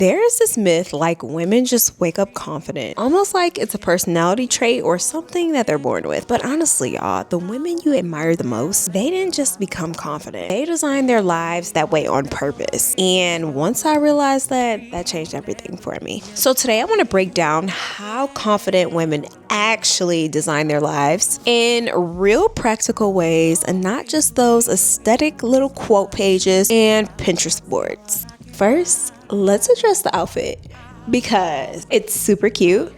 There's this myth like women just wake up confident, almost like it's a personality trait or something that they're born with. But honestly, y'all, the women you admire the most, they didn't just become confident. They designed their lives that way on purpose. And once I realized that changed everything for me. So today I want to break down how confident women actually design their lives in real practical ways and not just those aesthetic little quote pages and Pinterest boards. First, let's address the outfit because it's super cute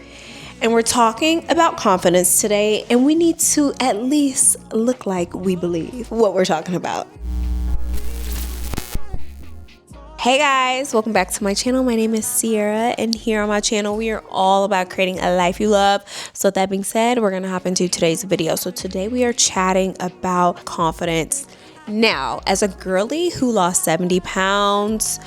and we're talking about confidence today, and we need to at least look like we believe what we're talking about. Hey guys, welcome back to my channel. My name is Sierra, and here on my channel we are all about creating a life you love. So with that being said, we're gonna hop into today's video. So today we are chatting about confidence. Now, as a girly who lost 70 pounds,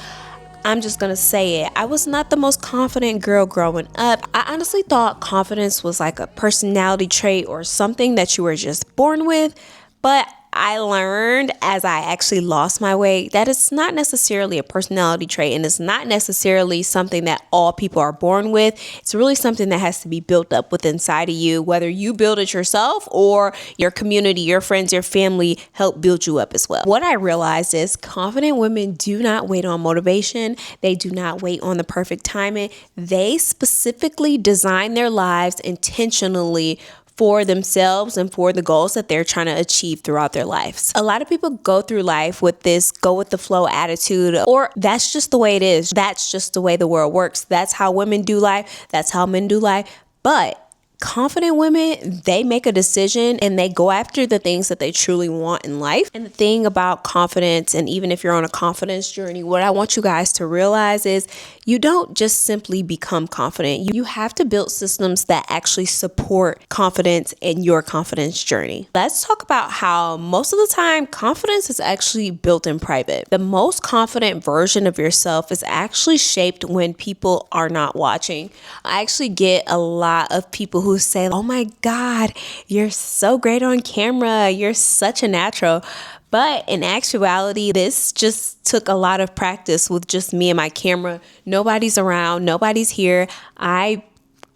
I'm just gonna say it. I was not the most confident girl growing up. I honestly thought confidence was like a personality trait or something that you were just born with, but I learned as I actually lost my weight that it's not necessarily a personality trait, and it's not necessarily something that all people are born with. It's really something that has to be built up within inside of you, whether you build it yourself or your community, your friends, your family help build you up as well. What I realized is confident women do not wait on motivation. They do not wait on the perfect timing. They specifically design their lives intentionally for themselves and for the goals that they're trying to achieve throughout their lives. A lot of people go through life with this go with the flow attitude, or that's just the way it is. That's just the way the world works. That's how women do life. That's how men do life. But confident women, they make a decision and they go after the things that they truly want in life. And the thing about confidence, and even if you're on a confidence journey, what I want you guys to realize is you don't just simply become confident. You have to build systems that actually support confidence in your confidence journey. Let's talk about how most of the time confidence is actually built in private. The most confident version of yourself is actually shaped when people are not watching. I actually get a lot of people who say, "Oh my God, you're so great on camera. You're such a natural." But in actuality, this just took a lot of practice with just me and my camera. Nobody's around. Nobody's here. I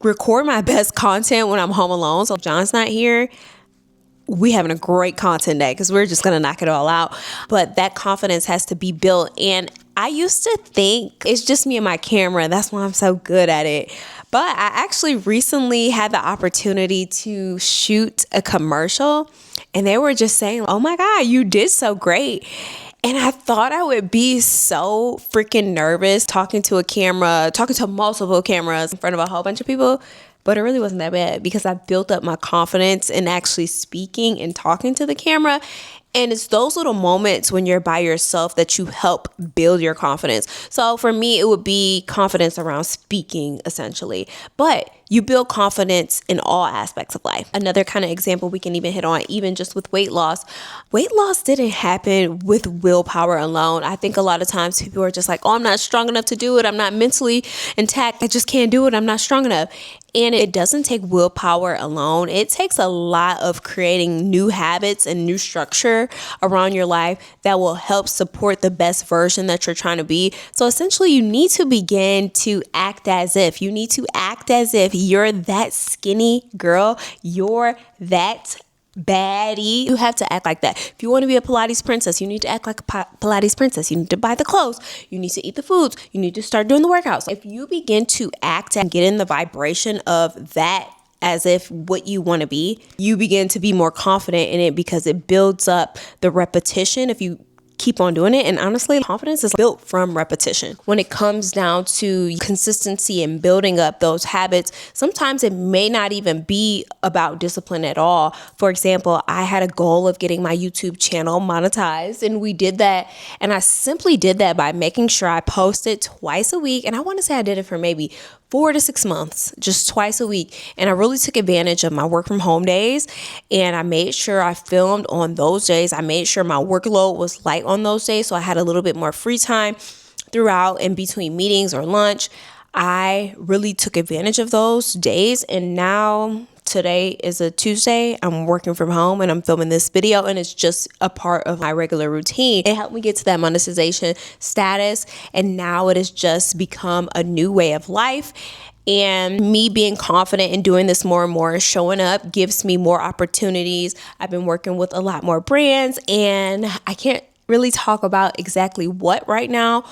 record my best content when I'm home alone. So if John's not here, we having a great content day because we're just going to knock it all out. But that confidence has to be built. And I used to think it's just me and my camera. That's why I'm so good at it. But I actually recently had the opportunity to shoot a commercial, and they were just saying, "Oh my God, you did so great." And I thought I would be so freaking nervous talking to a camera, talking to multiple cameras in front of a whole bunch of people. But it really wasn't that bad because I built up my confidence in actually speaking and talking to the camera. And it's those little moments when you're by yourself that you help build your confidence. So for me, it would be confidence around speaking, essentially. But you build confidence in all aspects of life. Another kind of example we can even hit on, even just with weight loss. Weight loss didn't happen with willpower alone. I think a lot of times people are just like, "Oh, I'm not strong enough to do it. I'm not mentally intact. I just can't do it. I'm not strong enough." And it doesn't take willpower alone. It takes a lot of creating new habits and new structure around your life that will help support the best version that you're trying to be. So essentially, you need to begin to act as if. You need to act as if you're that skinny girl. You're that baddie. You have to act like that. If you want to be a Pilates princess, you need to act like a Pilates princess. You need to buy the clothes. You need to eat the foods. You need to start doing the workouts. If you begin to act and get in the vibration of that as if what you want to be, you begin to be more confident in it because it builds up the repetition. If you keep on doing it. And honestly, confidence is built from repetition. When it comes down to consistency and building up those habits, sometimes it may not even be about discipline at all. For example, I had a goal of getting my YouTube channel monetized, and we did that. And I simply did that by making sure I posted twice a week. And I want to say I did it for maybe 4 to 6 months, just twice a week. And I really took advantage of my work from home days, and I made sure I filmed on those days. I made sure my workload was light on those days, so I had a little bit more free time throughout in between meetings or lunch. I really took advantage of those days, and now today is a Tuesday. I'm working from home and I'm filming this video, and it's just a part of my regular routine. It helped me get to that monetization status, and now it has just become a new way of life. And me being confident in doing this more and more, showing up, gives me more opportunities. I've been working with a lot more brands, and I can't really talk about exactly what right now,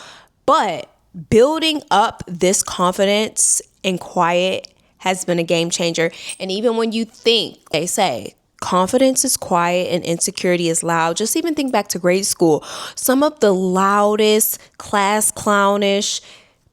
but building up this confidence and quiet has been a game changer. And even when you think, they say, confidence is quiet and insecurity is loud. Just even think back to grade school. Some of the loudest, class clownish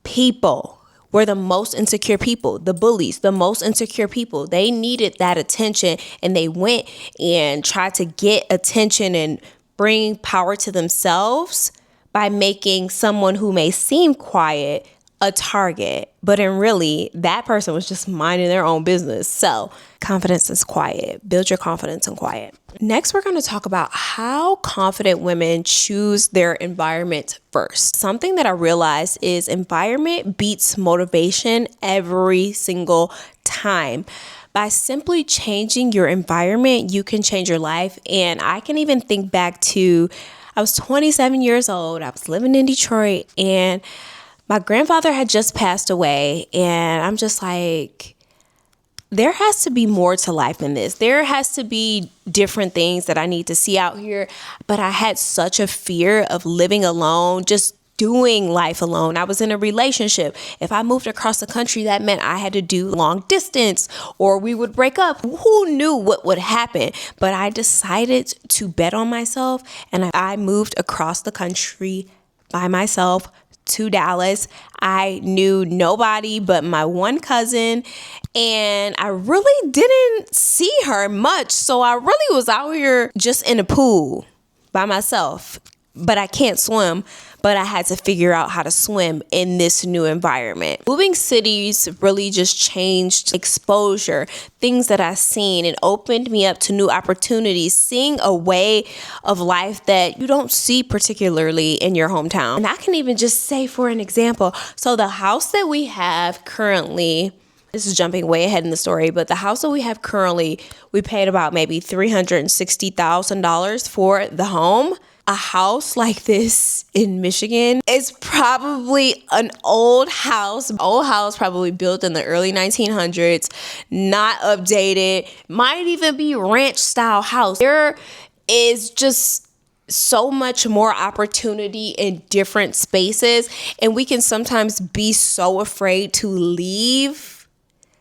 people were the most insecure people, the bullies, the most insecure people. They needed that attention, and they went and tried to get attention and bring power to themselves by making someone who may seem quiet a target, but in really, that person was just minding their own business. So confidence is quiet. Build your confidence in quiet. Next, we're going to talk about how confident women choose their environment first. Something that I realized is environment beats motivation every single time. By simply changing your environment, you can change your life. And I can even think back to, I was 27 years old. I was living in Detroit, and my grandfather had just passed away, and I'm just like, there has to be more to life than this. There has to be different things that I need to see out here. But I had such a fear of living alone, just doing life alone. I was in a relationship. If I moved across the country, that meant I had to do long distance, or we would break up. Who knew what would happen? But I decided to bet on myself, and I moved across the country by myself to Dallas. I knew nobody but my one cousin, and I really didn't see her much. So I really was out here just in a pool by myself. But I can't swim, but I had to figure out how to swim in this new environment. Moving cities really just changed exposure, things that I've seen, and opened me up to new opportunities, seeing a way of life that you don't see particularly in your hometown. And I can even just say, for an example, so the house that we have currently, this is jumping way ahead in the story, but the house that we have currently, we paid about maybe $360,000 for the home. A house like this in Michigan is probably an old house, probably built in the early 1900s, not updated, might even be ranch style house. There is just so much more opportunity in different spaces, and we can sometimes be so afraid to leave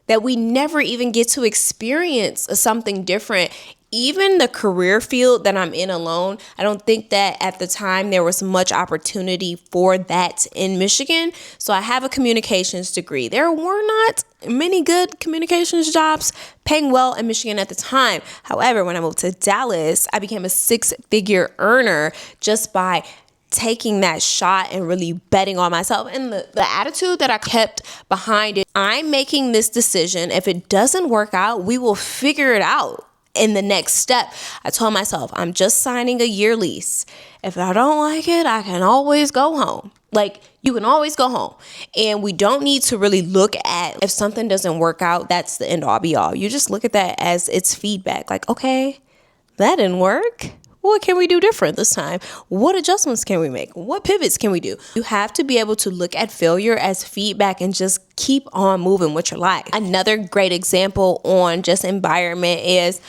that we never even get to experience something different. Even the career field that I'm in alone, I don't think that at the time there was much opportunity for that in Michigan. So I have a communications degree. There were not many good communications jobs paying well in Michigan at the time. However, when I moved to Dallas, I became a six-figure earner just by taking that shot and really betting on myself. And the attitude that I kept behind it, I'm making this decision. If it doesn't work out, we will figure it out in the next step. I told myself, I'm just signing a year lease. If I don't like it, I can always go home. Like, you can always go home. And we don't need to really look at if something doesn't work out, that's the end all be all. You just look at that as it's feedback. Like, okay, that didn't work. What can we do different this time? What adjustments can we make? What pivots can we do? You have to be able to look at failure as feedback and just keep on moving with your life. Another great example on just environment is,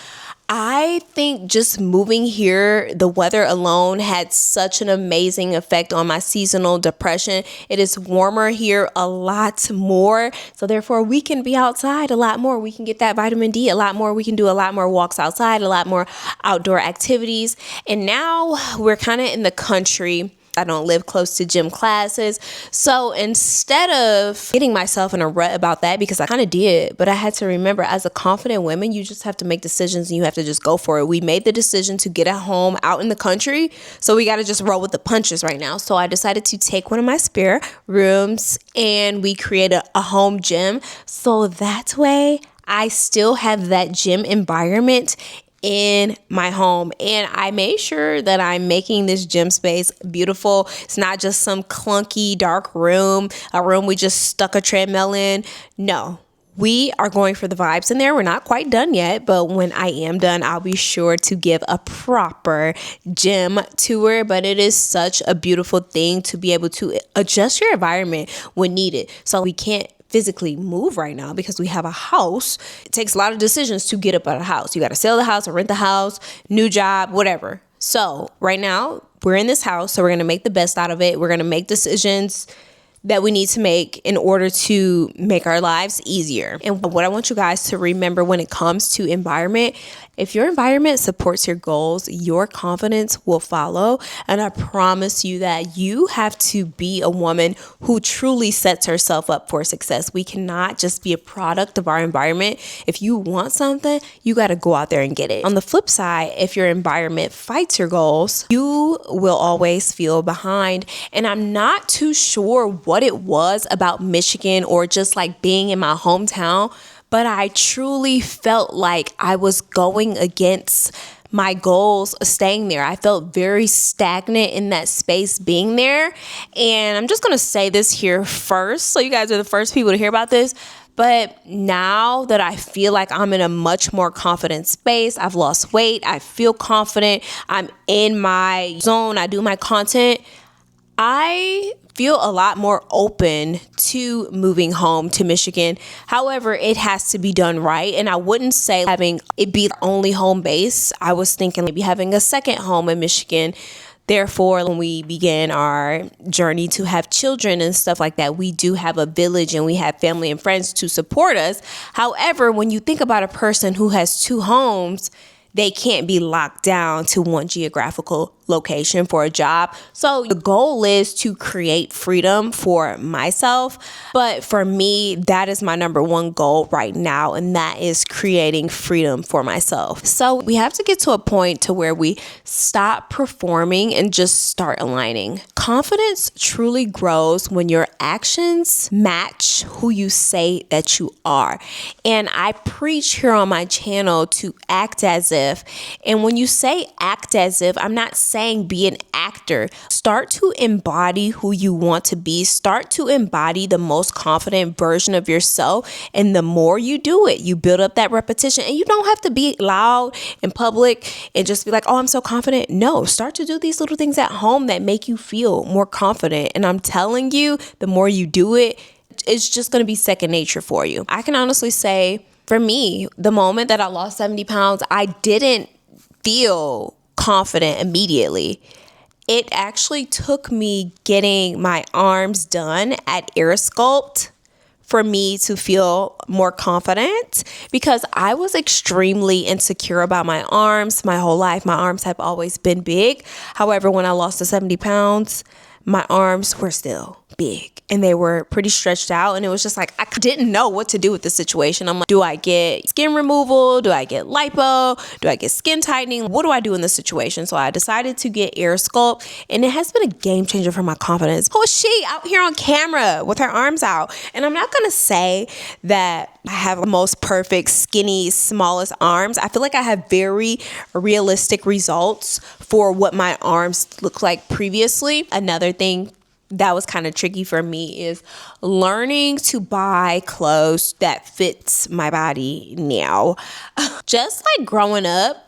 I think just moving here, the weather alone had such an amazing effect on my seasonal depression. It is warmer here a lot more. So therefore, we can be outside a lot more. We can get that vitamin D a lot more. We can do a lot more walks outside, a lot more outdoor activities. And now we're kind of in the country. I don't live close to gym classes. So instead of getting myself in a rut about that, because I kind of did, but I had to remember, as a confident woman, you just have to make decisions and you have to just go for it. We made the decision to get a home out in the country, so we got to just roll with the punches right now. So I decided to take one of my spare rooms and we created a home gym. So that way I still have that gym environment in my home. And I made sure that I'm making this gym space beautiful. It's not just some clunky dark room, a room we just stuck a treadmill in. No, we are going for the vibes in there. We're not quite done yet, but when I am done, I'll be sure to give a proper gym tour. But it is such a beautiful thing to be able to adjust your environment when needed. So we can't physically move right now because we have a house. It takes a lot of decisions to get up out of the house. You got to sell the house or rent the house, new job, whatever. So right now we're in this house, so we're going to make the best out of it. We're going to make decisions that we need to make in order to make our lives easier. And what I want you guys to remember when it comes to environment, if your environment supports your goals, your confidence will follow. And I promise you that you have to be a woman who truly sets herself up for success. We cannot just be a product of our environment. If you want something, you got to go out there and get it. On the flip side, if your environment fights your goals, you will always feel behind. And I'm not too sure what it was about Michigan or just like being in my hometown, but I truly felt like I was going against my goals staying there. I felt very stagnant in that space being there. And I'm just going to say this here first, so you guys are the first people to hear about this. But now that I feel like I'm in a much more confident space, I've lost weight, I feel confident, I'm in my zone, I do my content, I feel a lot more open to moving home to Michigan. However, it has to be done right. And I wouldn't say having it be the only home base. I was thinking maybe having a second home in Michigan. Therefore, when we began our journey to have children and stuff like that, we do have a village and we have family and friends to support us. However, when you think about a person who has two homes, they can't be locked down to one geographical location for a job. So the goal is to create freedom for myself. But for me, that is my number one goal right now. And that is creating freedom for myself. So we have to get to a point to where we stop performing and just start aligning. Confidence truly grows when your actions match who you say that you are. And I preach here on my channel to act as if. And when you say act as if, I'm not saying be an actor. Start to embody who you want to be. Start to embody the most confident version of yourself. And the more you do it, you build up that repetition. And you don't have to be loud in public and just be like, oh, I'm so confident. No, start to do these little things at home that make you feel more confident. And I'm telling you, the more you do it, it's just going to be second nature for you. I can honestly say, for me, the moment that I lost 70 pounds, I didn't feel confident immediately. It actually took me getting my arms done at AirSculpt for me to feel more confident, because I was extremely insecure about my arms my whole life. My arms have always been big. However, when I lost the 70 pounds, my arms were still big and they were pretty stretched out. And it was just like, I didn't know what to do with the situation. I'm like, do I get skin removal? Do I get lipo? Do I get skin tightening? What do I do in this situation? So I decided to get AirSculpt, and it has been a game changer for my confidence. Who is she out here on camera with her arms out? And I'm not going to say that I have the most perfect, skinny, smallest arms. I feel like I have very realistic results for what my arms look like previously. Another thing that was kind of tricky for me is learning to buy clothes that fits my body now. Just like growing up,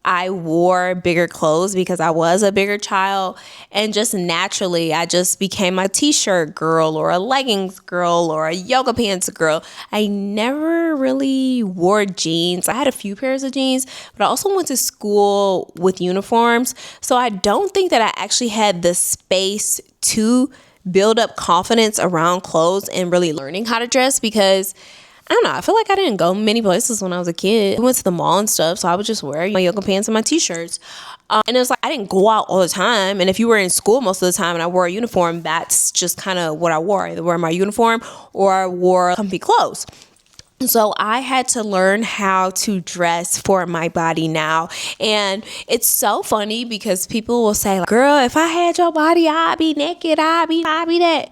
I wore bigger clothes because I was a bigger child, and just naturally I just became a t-shirt girl or a leggings girl or a yoga pants girl. I never really wore jeans. I had a few pairs of jeans, but I also went to school with uniforms. So I don't think that I actually had the space to build up confidence around clothes and really learning how to dress, because I don't know, I feel like I didn't go many places when I was a kid. I went to the mall and stuff, so I would just wear my yoga pants and my t-shirts. And it was like, I didn't go out all the time. And if you were in school most of the time and I wore a uniform, that's just kind of what I wore. I either wore my uniform or I wore comfy clothes. So I had to learn how to dress for my body now. And it's so funny because people will say, like, girl, if I had your body, I'd be naked, I'd be that.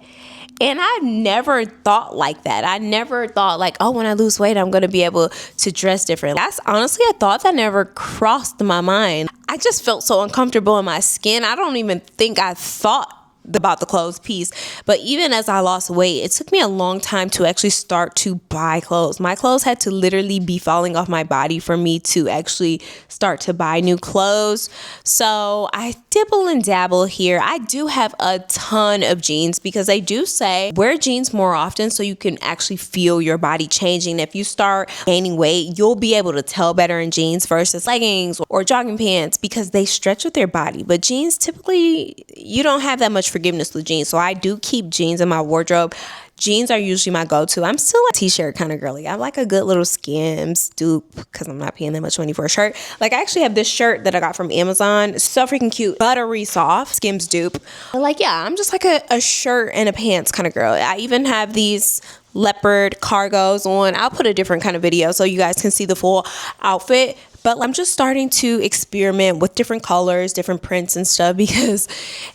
And I never thought like that. I never thought like, oh, when I lose weight, I'm going to be able to dress differently. That's honestly a thought that never crossed my mind. I just felt so uncomfortable in my skin. I don't even think I thought about the clothes piece. But even as I lost weight, it took me a long time to actually start to buy clothes. My clothes had to literally be falling off my body for me to actually start to buy new clothes. So I dibble and dabble here. I do have a ton of jeans because they do say wear jeans more often so you can actually feel your body changing. If you start gaining weight, you'll be able to tell better in jeans versus leggings or jogging pants because they stretch with your body. But jeans, typically, you don't have that much forgiveness with jeans. So I do keep jeans in my wardrobe. Jeans are usually my go-to. I'm still a t-shirt kind of girly. I like a good little Skims dupe because I'm not paying that much money for a shirt. Like, I actually have this shirt that I got from Amazon. It's so freaking cute. Buttery soft Skims dupe. Like, yeah, I'm just like a shirt and a pants kind of girl. I even have these leopard cargos on. I'll put a different kind of video so you guys can see the full outfit. But I'm just starting to experiment with different colors, different prints and stuff, because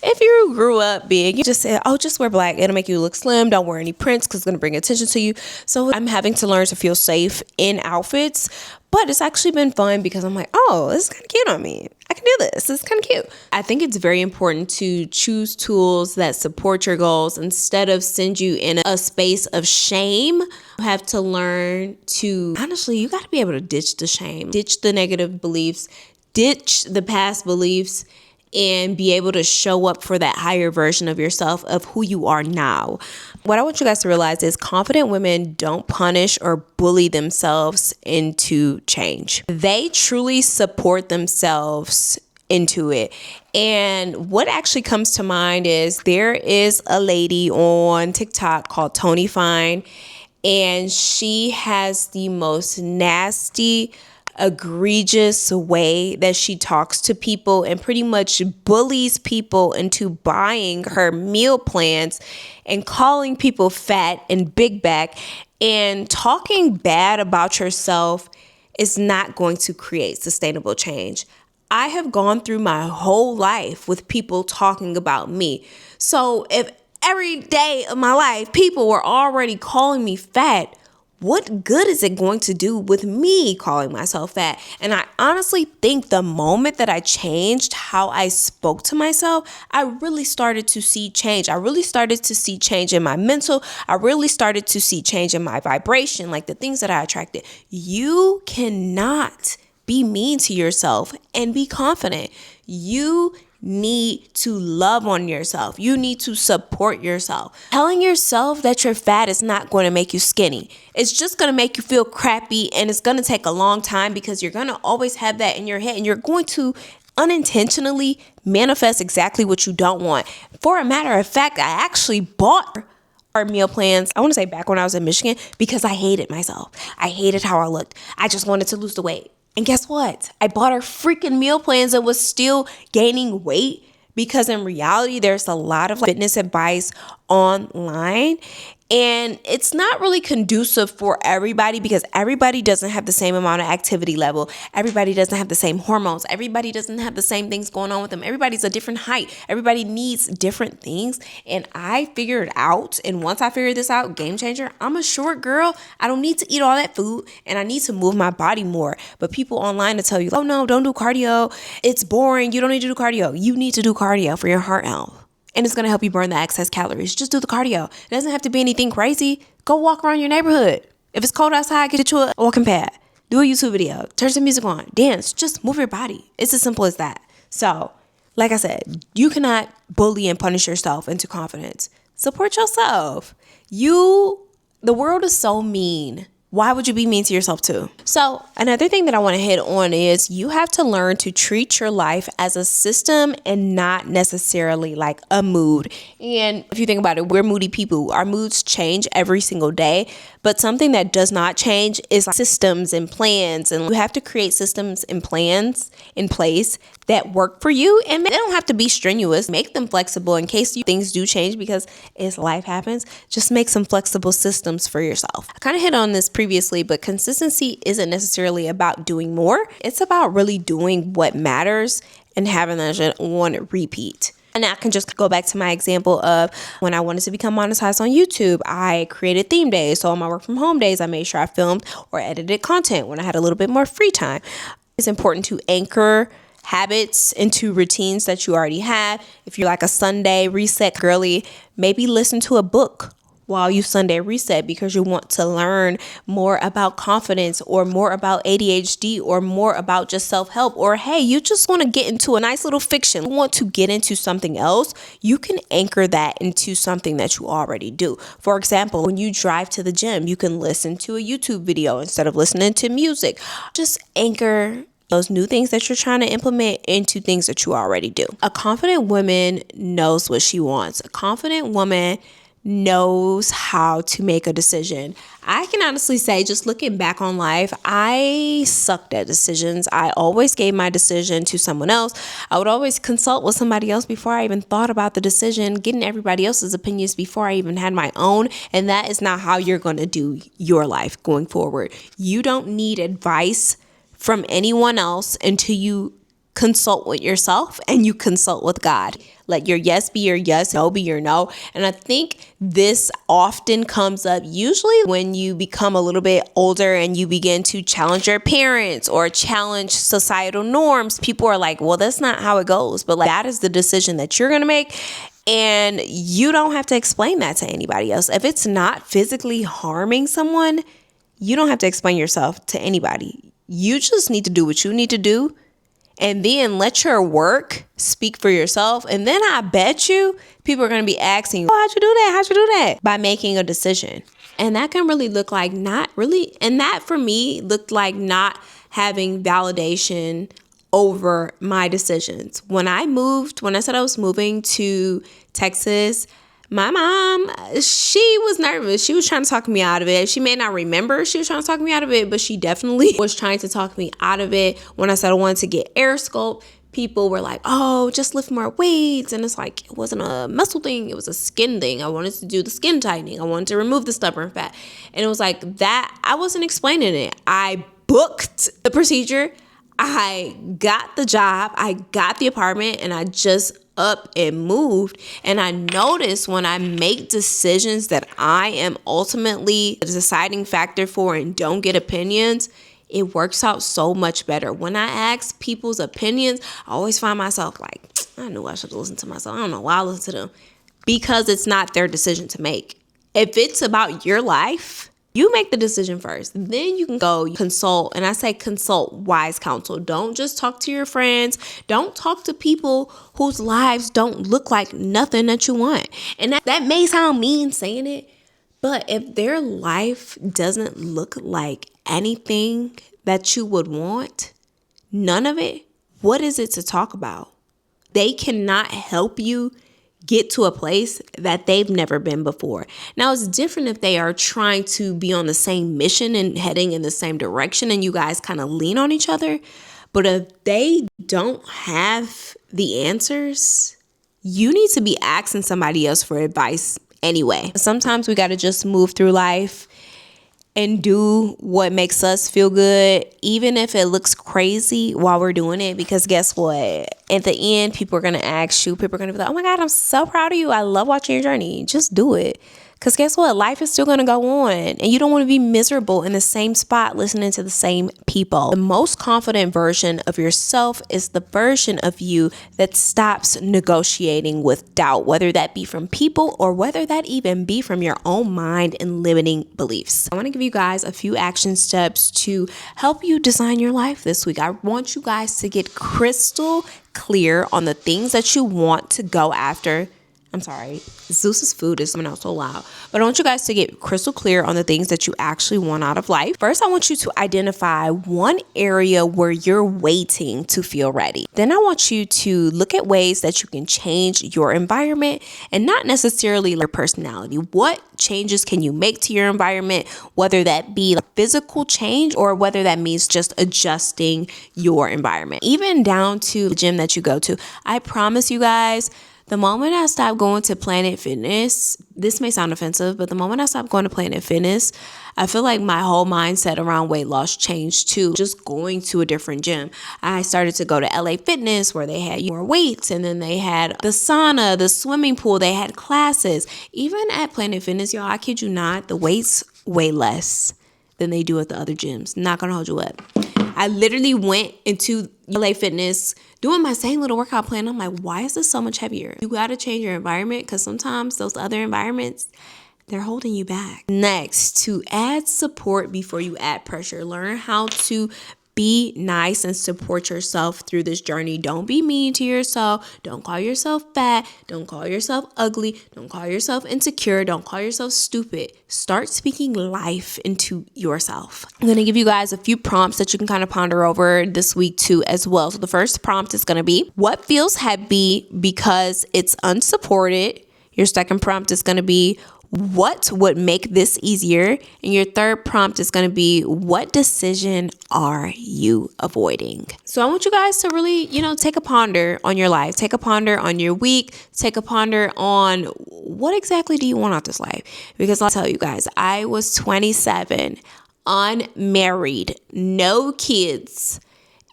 if you grew up big, you just said, oh, just wear black. It'll make you look slim. Don't wear any prints because it's going to bring attention to you. So I'm having to learn to feel safe in outfits. But it's actually been fun because I'm like, oh, this is kind of cute on me. I can do this. This is kind of cute. I think it's very important to choose tools that support your goals instead of send you in a space of shame. You have to learn to, honestly, you got to be able to ditch the shame, ditch the negative beliefs, ditch the past beliefs, and be able to show up for that higher version of yourself, of who you are now. What I want you guys to realize is confident women don't punish or bully themselves into change. They truly support themselves into it. And what actually comes to mind is there is a lady on TikTok called Tony Fine, and she has the most nasty, egregious way that she talks to people and pretty much bullies people into buying her meal plans and calling people fat and big back. And talking bad about yourself is not going to create sustainable change. I have gone through my whole life with people talking about me. So if every day of my life people were already calling me fat, what good is it going to do with me calling myself fat? And I honestly think the moment that I changed how I spoke to myself, I really started to see change. I really started to see change in my mental. I really started to see change in my vibration, like the things that I attracted. You cannot be mean to yourself and be confident. You need to love on yourself. You need to support yourself. Telling yourself that you're fat is not going to make you skinny. It's just going to make you feel crappy, and it's going to take a long time because you're going to always have that in your head, and you're going to unintentionally manifest exactly what you don't want. For a matter of fact, I actually bought our meal plans, I want to say back when I was in Michigan, because I hated myself. I hated how I looked. I just wanted to lose the weight. And guess what? I bought our freaking meal plans and was still gaining weight because in reality, there's a lot of fitness advice online. And it's not really conducive for everybody because everybody doesn't have the same amount of activity level. Everybody doesn't have the same hormones. Everybody doesn't have the same things going on with them. Everybody's a different height. Everybody needs different things. And I figured out, and once I figured this out, game changer, I'm a short girl. I don't need to eat all that food and I need to move my body more. But people online to tell you, oh no, don't do cardio. It's boring. You don't need to do cardio. You need to do cardio for your heart health. And it's going to help you burn the excess calories. Just do the cardio. It doesn't have to be anything crazy. Go walk around your neighborhood. If it's cold outside, get you a walking pad. Do a YouTube video. Turn some music on. Dance. Just move your body. It's as simple as that. So, like I said, you cannot bully and punish yourself into confidence. Support yourself. The world is so mean. Why would you be mean to yourself too? So another thing that I want to hit on is you have to learn to treat your life as a system and not necessarily like a mood. And if you think about it, we're moody people. Our moods change every single day. But something that does not change is systems and plans. And you have to create systems and plans in place that work for you. And they don't have to be strenuous. Make them flexible in case things do change because as life happens, just make some flexible systems for yourself. I kind of hit on this previously, but consistency isn't necessarily about doing more. It's about really doing what matters and having that on repeat. And I can just go back to my example of when I wanted to become monetized on YouTube, I created theme days. So on my work from home days, I made sure I filmed or edited content when I had a little bit more free time. It's important to anchor habits into routines that you already have. If you're like a Sunday reset girly, maybe listen to a book while you Sunday reset because you want to learn more about confidence or more about ADHD or more about just self-help, or hey, you just want to get into a nice little fiction, you want to get into something else, you can anchor that into something that you already do. For example, when you drive to the gym, you can listen to a YouTube video instead of listening to music. Just anchor those new things that you're trying to implement into things that you already do. A confident woman knows what she wants. A confident woman knows how to make a decision. I can honestly say, just looking back on life, I sucked at decisions. I always gave my decision to someone else. I would always consult with somebody else before I even thought about the decision, getting everybody else's opinions before I even had my own. And that is not how you're going to do your life going forward. You don't need advice from anyone else until you consult with yourself and you consult with God. Let your yes be your yes, no be your no. And I think this often comes up usually when you become a little bit older and you begin to challenge your parents or challenge societal norms. People are like, well, that's not how it goes. But like, that is the decision that you're going to make. And you don't have to explain that to anybody else. If it's not physically harming someone, you don't have to explain yourself to anybody. You just need to do what you need to do. And then let your work speak for yourself. And then I bet you people are going to be asking you, oh, how'd you do that? How'd you do that? By making a decision. And that can really look like not really. And that for me looked like not having validation over my decisions. When I said I was moving to Texas, my mom, she was nervous. She was trying to talk me out of it. She may not remember she was trying to talk me out of it, but she definitely was trying to talk me out of it. When I said I wanted to get air sculpt, people were like, oh, just lift more weights. And it's like, it wasn't a muscle thing. It was a skin thing. I wanted to do the skin tightening. I wanted to remove the stubborn fat. And it was like that. I wasn't explaining it. I booked the procedure. I got the job. I got the apartment, and I just up and moved. And I noticed when I make decisions that I am ultimately the deciding factor for and don't get opinions, it works out so much better. When I ask people's opinions, I always find myself like, I knew I should listen to myself. I don't know why I listen to them, because it's not their decision to make. If it's about your life, you make the decision first. Then you can go consult. And I say consult wise counsel. Don't just talk to your friends. Don't talk to people whose lives don't look like nothing that you want. And that may sound mean saying it, but if their life doesn't look like anything that you would want, none of it, what is it to talk about? They cannot help you get to a place that they've never been before. Now, it's different if they are trying to be on the same mission and heading in the same direction and you guys kind of lean on each other. But if they don't have the answers, you need to be asking somebody else for advice anyway. Sometimes we got to just move through life and do what makes us feel good, even if it looks crazy while we're doing it. Because guess what? At the end, people are going to ask you, people are going to be like, oh my God, I'm so proud of you. I love watching your journey. Just do it. Because guess what? Life is still going to go on. And you don't want to be miserable in the same spot listening to the same people. The most confident version of yourself is the version of you that stops negotiating with doubt, whether that be from people or whether that even be from your own mind and limiting beliefs. I want to give you guys a few action steps to help you design your life this week. I want you guys to get crystal clear on the things that you want to go after. I'm sorry, Zeus's food is coming out so loud. But I want you guys to get crystal clear on the things that you actually want out of life. First, I want you to identify one area where you're waiting to feel ready. Then I want you to look at ways that you can change your environment and not necessarily your personality. What changes can you make to your environment, whether that be a physical change or whether that means just adjusting your environment, even down to the gym that you go to. I promise you guys, the moment I stopped going to Planet Fitness, this may sound offensive, but the moment I stopped going to Planet Fitness, I feel like my whole mindset around weight loss changed too. Just going to a different gym. I started to go to LA Fitness where they had more weights, and then they had the sauna, the swimming pool, they had classes. Even at Planet Fitness, y'all, I kid you not, the weights weigh less than they do at the other gyms. Not gonna hold you up. I literally went into LA Fitness doing my same little workout plan. I'm like, why is this so much heavier? You got to change your environment, because sometimes those other environments, they're holding you back. Next, to add support before you add pressure. Learn how to be nice and support yourself through this journey. Don't be mean to yourself. Don't call yourself fat. Don't call yourself ugly. Don't call yourself insecure. Don't call yourself stupid. Start speaking life into yourself. I'm going to give you guys a few prompts that you can kind of ponder over this week too as well. So the first prompt is going to be, what feels heavy because it's unsupported? Your second prompt is going to be, what would make this easier? And your third prompt is going to be, what decision are you avoiding? So I want you guys to really, take a ponder on your life, take a ponder on your week, take a ponder on what exactly do you want out this life? Because I'll tell you guys, I was 27, unmarried, no kids,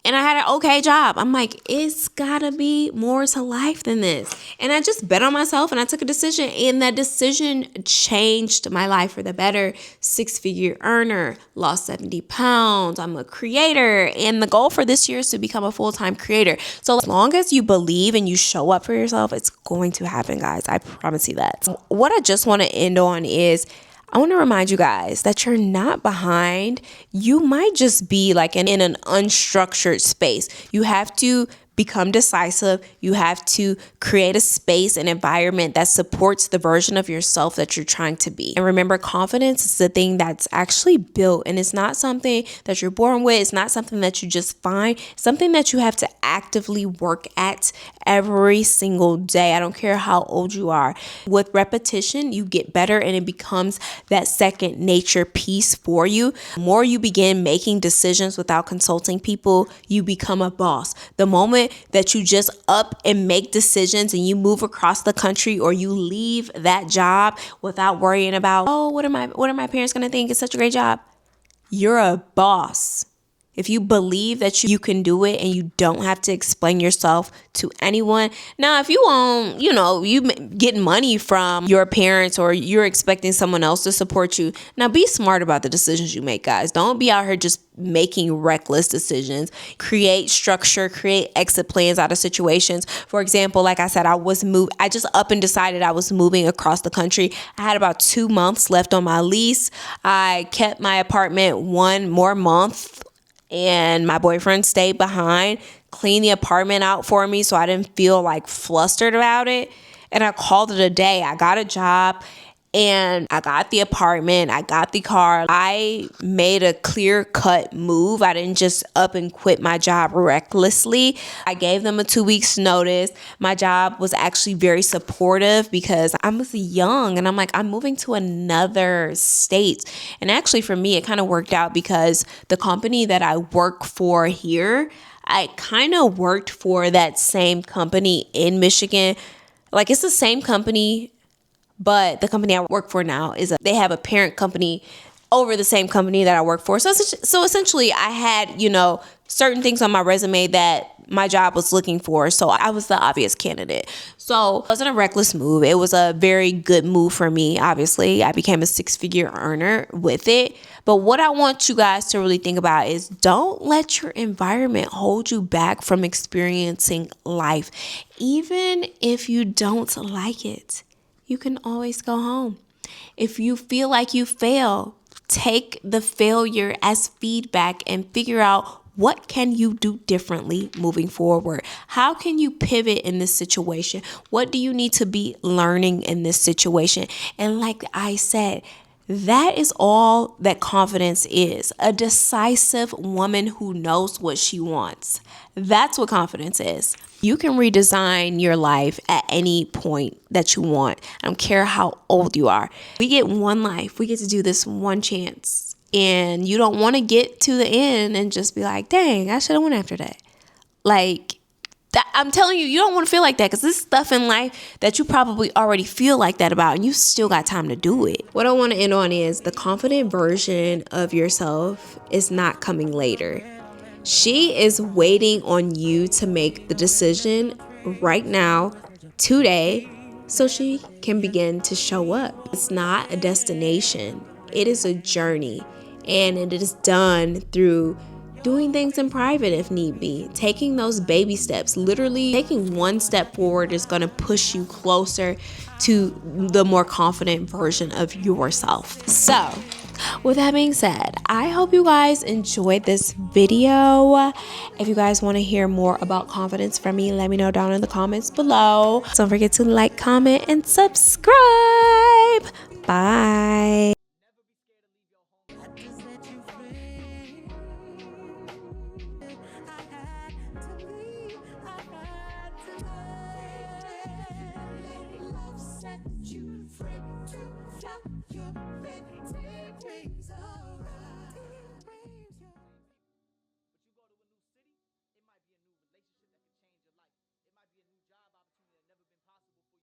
and I had an okay job. I'm like, it's gotta be more to life than this. And I just bet on myself and I took a decision, and that decision changed my life for the better. 6-figure earner, lost 70 pounds. I'm a creator. And the goal for this year is to become a full-time creator. So as long as you believe and you show up for yourself, it's going to happen, guys. I promise you that. What I just want to end on is, I want to remind you guys that you're not behind. You might just be like in an unstructured space. You have to become decisive. You have to create a space, an environment that supports the version of yourself that you're trying to be. And remember, confidence is the thing that's actually built, and it's not something that you're born with. It's not something that you just find. It's something that you have to actively work at every single day. I don't care how old you are. With repetition, you get better, and it becomes that second nature piece for you. The more you begin making decisions without consulting people, you become a boss. The moment that you just up and make decisions and you move across the country, or you leave that job without worrying about, oh, what are my parents going to think? It's such a great job. You're a boss. If you believe that you can do it and you don't have to explain yourself to anyone. Now, if you own, you get money from your parents, or you're expecting someone else to support you, now be smart about the decisions you make, guys. Don't be out here just making reckless decisions. Create structure, create exit plans out of situations. For example, like I said, I just up and decided I was moving across the country. I had about 2 months left on my lease. I kept my apartment 1 more month, and my boyfriend stayed behind, cleaned the apartment out for me so I didn't feel like flustered about it. And I called it a day. I got a job, and I got the apartment. I got the car. I made a clear-cut move. I didn't just up and quit my job recklessly. I gave them a 2 weeks notice. My job was actually very supportive because I was young, and I'm like, I'm moving to another state. And actually for me, it kind of worked out because the company that I work for here, I kind of worked for that same company in Michigan. Like, it's the same company, but the company I work for now they have a parent company over the same company that I work for. So essentially I had, certain things on my resume that my job was looking for. So I was the obvious candidate. So it wasn't a reckless move. It was a very good move for me. Obviously, I became a 6-figure earner with it. But what I want you guys to really think about is, don't let your environment hold you back from experiencing life. Even if you don't like it, you can always go home. If you feel like you fail, take the failure as feedback and figure out, what can you do differently moving forward? How can you pivot in this situation? What do you need to be learning in this situation? And like I said, that is all that confidence is. A decisive woman who knows what she wants. That's what confidence is. You can redesign your life at any point that you want. I don't care how old you are. We get one life. We get to do this one chance. And you don't want to get to the end and just be like, dang, I should have went after that. Like, I'm telling you, you don't want to feel like that, because this stuff in life that you probably already feel like that about, and you still got time to do it. What I want to end on is, the confident version of yourself is not coming later. She is waiting on you to make the decision right now, today, so she can begin to show up. It's not a destination. It is a journey, and it is done through doing things in private if need be, taking those baby steps. Literally taking one step forward is going to push you closer to the more confident version of yourself. So with that being said, I hope you guys enjoyed this video. If you guys want to hear more about confidence from me, let me know down in the comments below. Don't forget to like, comment, and subscribe. Bye.